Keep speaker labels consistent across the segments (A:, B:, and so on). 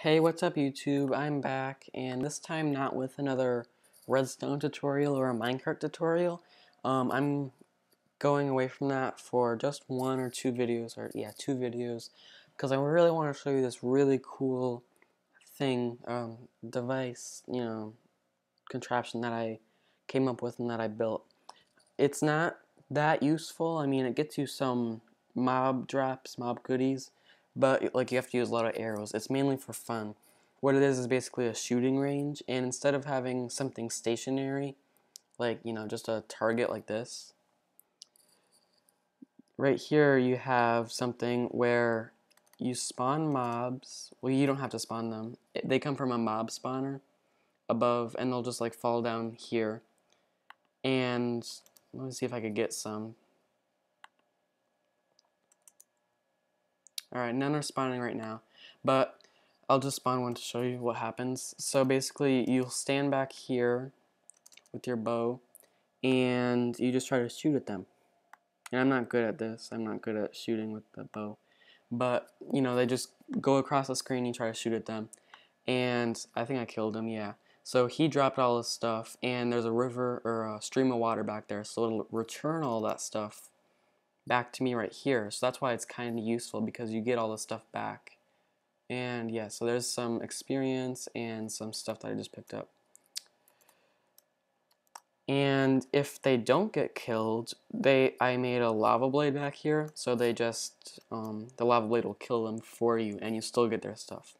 A: Hey, what's up YouTube? I'm back, and this time not with another redstone tutorial or a minecart tutorial. I'm going away from that for just one or two videos, two videos, because I really want to show you this really cool thing, device, contraption that I came up with and that I built. It's not that useful. I mean, it gets you some mob drops, mob goodies, but like you have to use a lot of arrows. It's mainly for fun. What it is basically a shooting range, and instead of having something stationary, like, just a target like this, right here you have something where you spawn mobs. Well, you don't have to spawn them. They come from a mob spawner above, and they'll just like fall down here. And let me see if I could get some. Alright, none are spawning right now, but I'll just spawn one to show you what happens. So basically, you'll stand back here with your bow, and you just try to shoot at them. And I'm not good at this. I'm not good at shooting with the bow. But, they just go across the screen, you try to shoot at them. And I think I killed him, yeah. So he dropped all his stuff, and there's a river or a stream of water back there, so it'll return all that stuff back to me right here. So that's why it's kind of useful, because you get all the stuff back. And yeah, so there's some experience and some stuff that I just picked up. And if they don't get killed, I made a lava blade back here, so they just the lava blade will kill them for you, and you still get their stuff.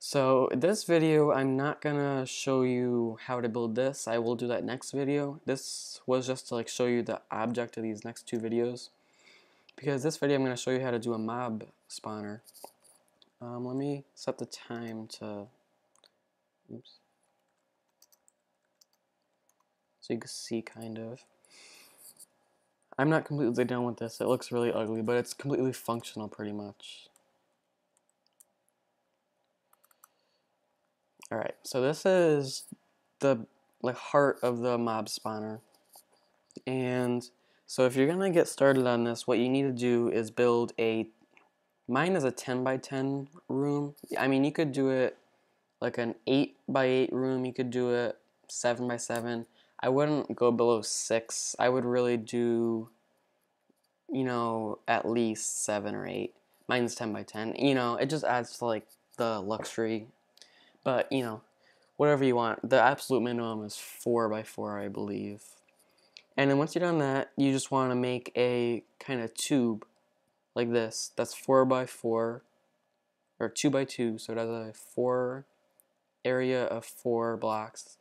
A: So this video, I'm not gonna show you how to build this. I will do that next video. This was just to like show you the object of these next two videos, because this video I'm gonna show you how to do a mob spawner. Let me set the time to, oops, so you can see kind of. I'm not completely done with this. It looks really ugly, but it's completely functional pretty much. Alright, so this is the heart of the mob spawner. And so if you're gonna get started on this, what you need to do is build mine is a 10 by 10 room. I mean, you could do it like an 8 by 8 room. You could do it 7 by 7. I wouldn't go below 6. I would really do, at least 7 or 8. Mine's 10 by 10. It just adds to like the luxury. But, whatever you want. The absolute minimum is 4 by 4, I believe. And then once you're done that, you just want to make a kind of tube like this. That's 4 by 4 or 2 by 2, so it has a 4 area of 4 blocks.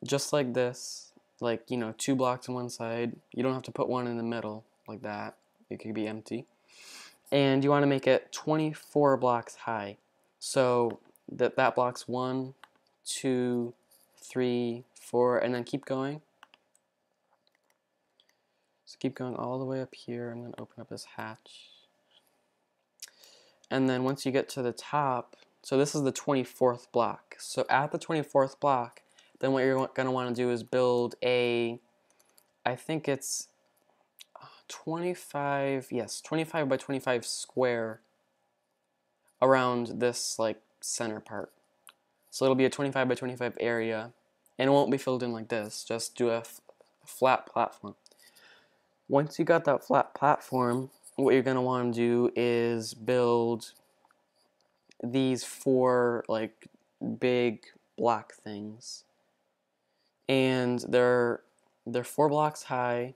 A: Just like this, like, 2 blocks on one side. You don't have to put one in the middle like that. It could be empty. And you want to make it 24 blocks high. So that block's 1, 2, 3, 4, and then keep going. So keep going all the way up here. I'm going to open up this hatch. And then once you get to the top, so this is the 24th block. So at the 24th block, then what you're going to want to do is build I think it's 25 by 25 square around this like center part. So it'll be a 25 by 25 area, and it won't be filled in like this. Just do a flat platform. Once you got that flat platform, what you're going to want to do is build these 4 like big block things, and they're 4 blocks high,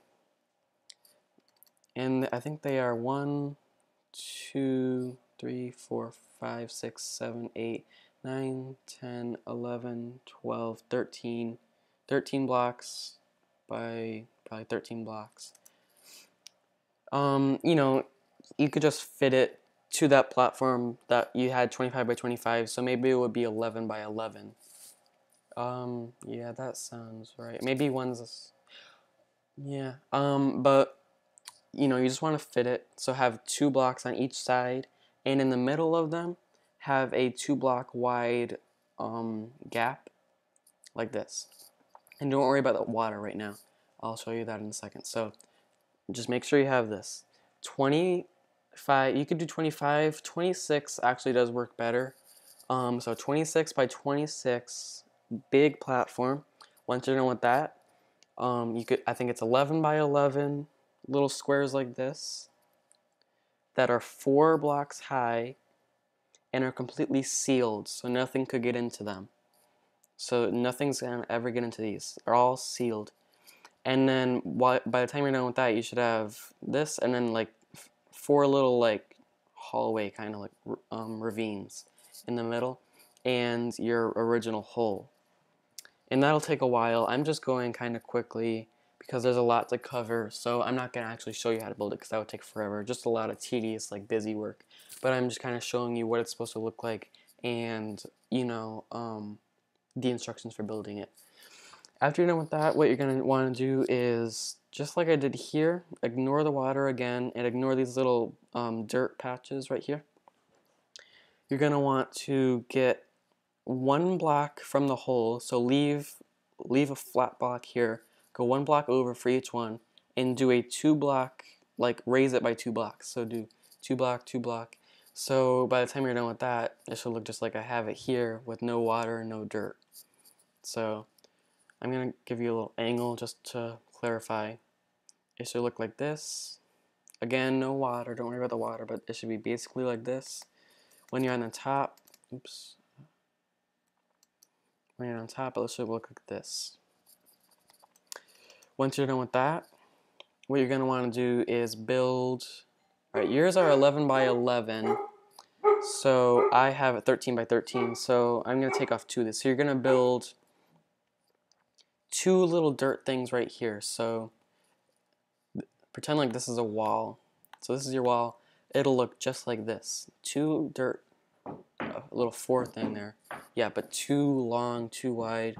A: and I think they are 1, 2, 3, 4, 5, 6, 7, 8, 9, 10, 11, 12, 13 blocks by probably 13 blocks. You could just fit it to that platform that you had 25 by 25, so maybe it would be 11 by 11. Yeah, that sounds right. Maybe one's, yeah, but, you just want to fit it, so have 2 blocks on each side, and in the middle of them, have a 2-block wide, gap, like this. And don't worry about the water right now. I'll show you that in a second. So, just make sure you have this. 25, you could do 25, 26 actually does work better. So 26 by 26 big platform. Once you're done with that, I think it's 11 by 11 little squares like this that are 4 blocks high and are completely sealed, so nothing could get into them. So nothing's gonna ever get into these. They're all sealed. And then by the time you're done with that, you should have this, and then like 4 little like hallway kind of like ravines in the middle, and your original hole. And that'll take a while. I'm just going kind of quickly because there's a lot to cover, so I'm not gonna actually show you how to build it because that would take forever. Just a lot of tedious, like busy work. But I'm just kind of showing you what it's supposed to look like, and the instructions for building it. After you're done with that, what you're going to want to do is, just like I did here, ignore the water again and ignore these little dirt patches right here. You're going to want to get 1 block from the hole, so leave a flat block here, go 1 block over for each one, and do a 2 block, like raise it by 2 blocks. So do 2 block, 2 block. So by the time you're done with that, it should look just like I have it here with no water and no dirt. So I'm going to give you a little angle just to clarify. It should look like this. Again, no water, don't worry about the water, but it should be basically like this. When you're on the top, when you're on top, it should look like this. Once you're done with that, what you're going to want to do is build, alright, yours are 11 by 11, so I have a 13 by 13, so I'm going to take off 2 of this. So you're going to build 2 little dirt things right here. So pretend like this is a wall. So this is your wall. It'll look just like this. 2 dirt, a little 4 thing there. Yeah, but 2 long, 2 wide,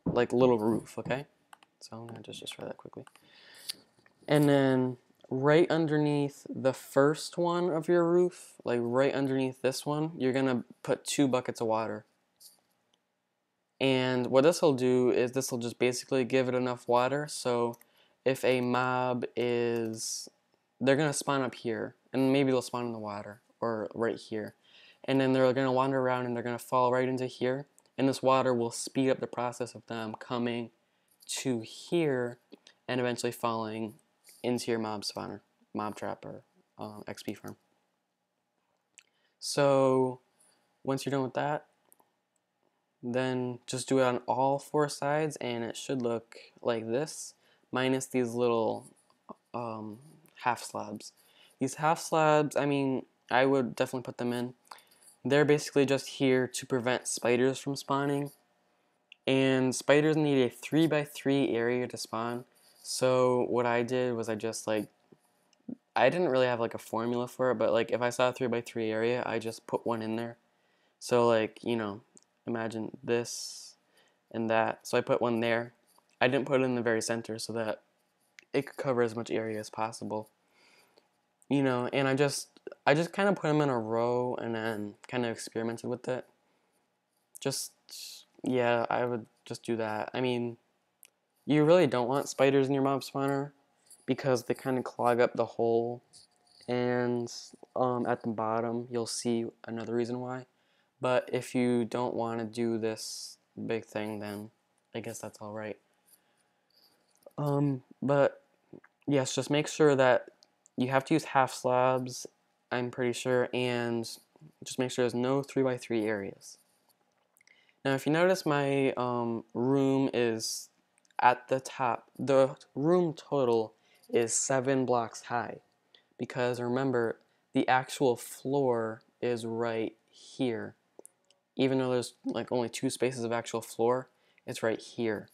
A: like little roof, okay? So I'm going to just try that quickly. And then right underneath the first one of your roof, like right underneath this one, you're going to put 2 buckets of water. And what this will do is this will just basically give it enough water, so if a mob is, they're going to spawn up here, and maybe they'll spawn in the water, or right here. And then they're going to wander around and they're going to fall right into here, and this water will speed up the process of them coming to here and eventually falling into your mob spawner, mob trap, or XP farm. So once you're done with that, then just do it on all 4 sides and it should look like this, minus these little half slabs. These half slabs, I mean, I would definitely put them in. They're basically just here to prevent spiders from spawning, and spiders need a 3 by 3 area to spawn. So what I did was I didn't really have like a formula for it, but like if I saw a 3 by 3 area, I just put one in there. So like, imagine this and that. So I put one there. I didn't put it in the very center so that it could cover as much area as possible. And I just kind of put them in a row and then kind of experimented with it. Yeah, I would just do that. I mean, you really don't want spiders in your mob spawner because they kind of clog up the hole, and at the bottom you'll see another reason why. But if you don't want to do this big thing, then I guess that's alright. But yes, just make sure that you have to use half slabs, I'm pretty sure, and just make sure there's no 3 by 3 areas. Now if you notice, my room is at the top. The room total is 7 blocks high, because remember, the actual floor is right here. Even though there's like only 2 spaces of actual floor, it's right here.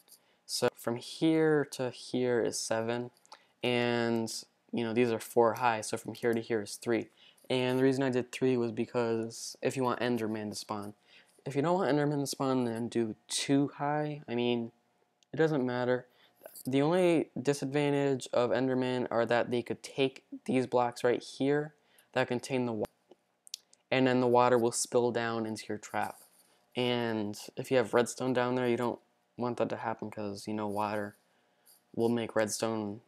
A: So from here to here is 7, and these are 4 high, so from here to here is 3. And the reason I did 3 was because if you want Enderman to spawn. If you don't want Enderman to spawn, then do 2 high. I mean, it doesn't matter. The only disadvantage of Enderman are that they could take these blocks right here that contain the water, and then the water will spill down into your trap. And if you have redstone down there, you don't want that to happen because water will make redstone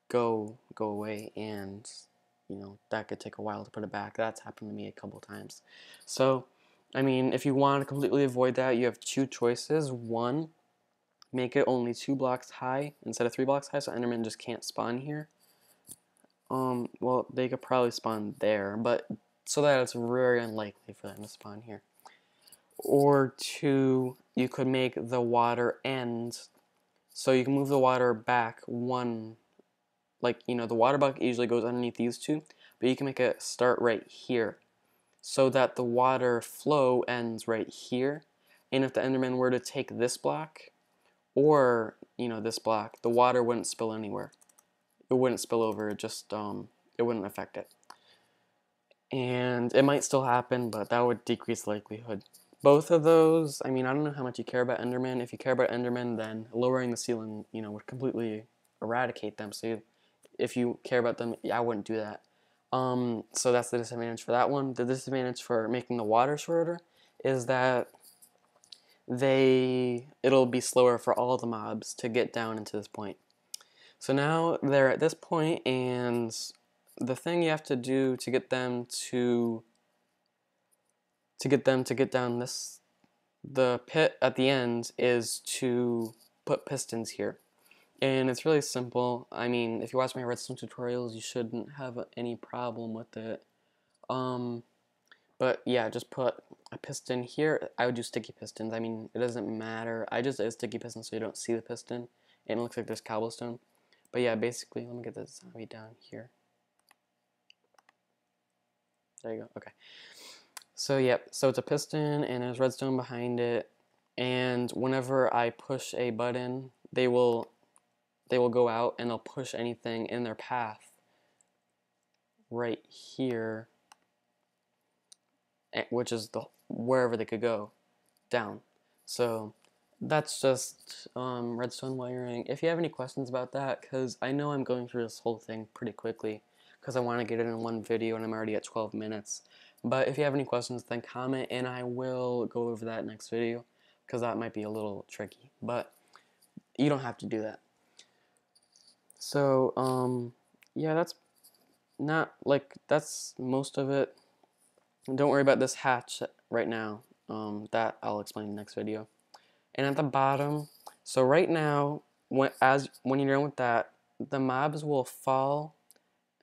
A: go away, and that could take a while to put it back. That's happened to me a couple times. So I mean, if you want to completely avoid that, you have two choices. One, make it only 2 blocks high instead of 3 blocks high, so Enderman just can't spawn here. Well, they could probably spawn there, but so that it's very unlikely for them to spawn here. Or two, you could make the water end, so you can move the water back one, like, you know, the water bucket usually goes underneath these two, but you can make it start right here, so that the water flow ends right here, and if the Enderman were to take this block, or, you know, this block, the water wouldn't spill anywhere. It wouldn't spill over, it just, it wouldn't affect it. And it might still happen, but that would decrease likelihood. Both of those, I mean, I don't know how much you care about Enderman. If you care about Enderman, then lowering the ceiling, you know, would completely eradicate them. So if you care about them, yeah, I wouldn't do that. So that's the disadvantage for that one. The disadvantage for making the water shorter is that it'll be slower for all the mobs to get down into this point. So now they're at this point, and the thing you have to do to get them to get down the pit at the end is to put pistons here. And it's really simple. I mean, if you watch my redstone tutorials, you shouldn't have any problem with it. But yeah, just put a piston here. I would do sticky pistons. I mean, it doesn't matter. I just did a sticky piston so you don't see the piston, and it looks like there's cobblestone. But yeah, basically, let me get this zombie down here. There you go. Okay. So yep, so it's a piston and there's redstone behind it, and whenever I push a button, they will go out and they'll push anything in their path right here, which is wherever they could go down. So that's just redstone wiring. If you have any questions about that, because I know I'm going through this whole thing pretty quickly because I want to get it in one video and I'm already at 12 minutes. But if you have any questions, then comment and I will go over that next video because that might be a little tricky. But you don't have to do that. So, yeah, that's most of it. Don't worry about this hatch right now. That I'll explain in the next video. And at the bottom, so right now, when you're done with that, the mobs will fall,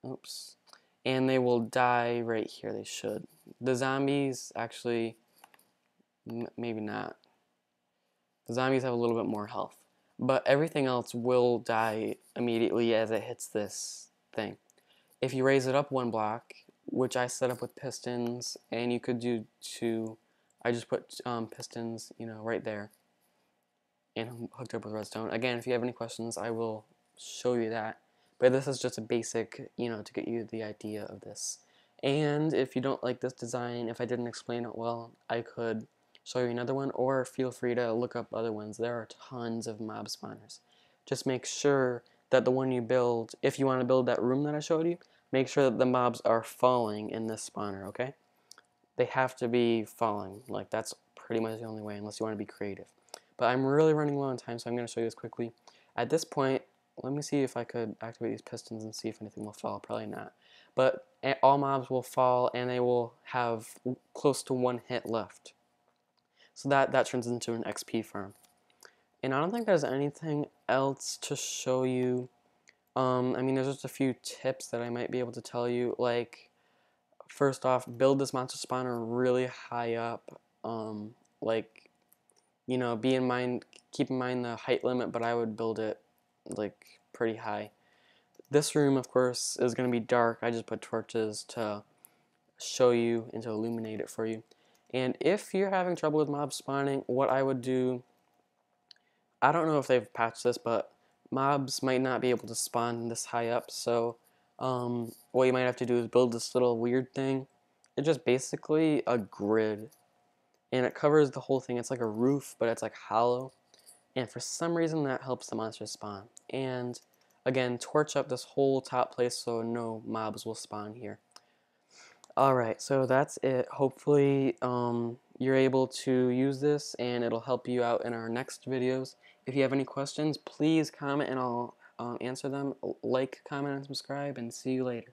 A: oops, and they will die right here. They should. The zombies actually, maybe not. The zombies have a little bit more health, but everything else will die immediately as it hits this thing. If you raise it up one block, which I set up with pistons, and you could do two, I just put pistons, you know, right there, and hooked up with redstone. Again, if you have any questions, I will show you that. But this is just a basic, you know, to get you the idea of this. And if you don't like this design, if I didn't explain it well, I could show you another one, or feel free to look up other ones. There are tons of mob spawners. Just make sure that the one you build, if you want to build that room that I showed you, make sure that the mobs are falling in this spawner, okay? They have to be falling. Like, that's pretty much the only way, unless you want to be creative. But I'm really running low on time, so I'm going to show you this quickly. At this point, let me see if I could activate these pistons and see if anything will fall. Probably not. But all mobs will fall, and they will have close to 1 hit left. So that turns into an XP farm. And I don't think there's anything else to show you. I mean, there's just a few tips that I might be able to tell you. Like, first off, build this monster spawner really high up. Like, you know, keep in mind the height limit, but I would build it like pretty high. This room, of course, is going to be dark. I just put torches to show you and to illuminate it for you. And if you're having trouble with mob spawning, what I would do, I don't know if they've patched this, but mobs might not be able to spawn this high up, so what you might have to do is build this little weird thing. It's just basically a grid, and it covers the whole thing. It's like a roof, but it's like hollow, and for some reason that helps the monsters spawn. And again, torch up this whole top place so no mobs will spawn here. Alright, so that's it. Hopefully you're able to use this and it'll help you out in our next videos. If you have any questions, please comment and I'll answer them. Like, comment, and subscribe, and see you later.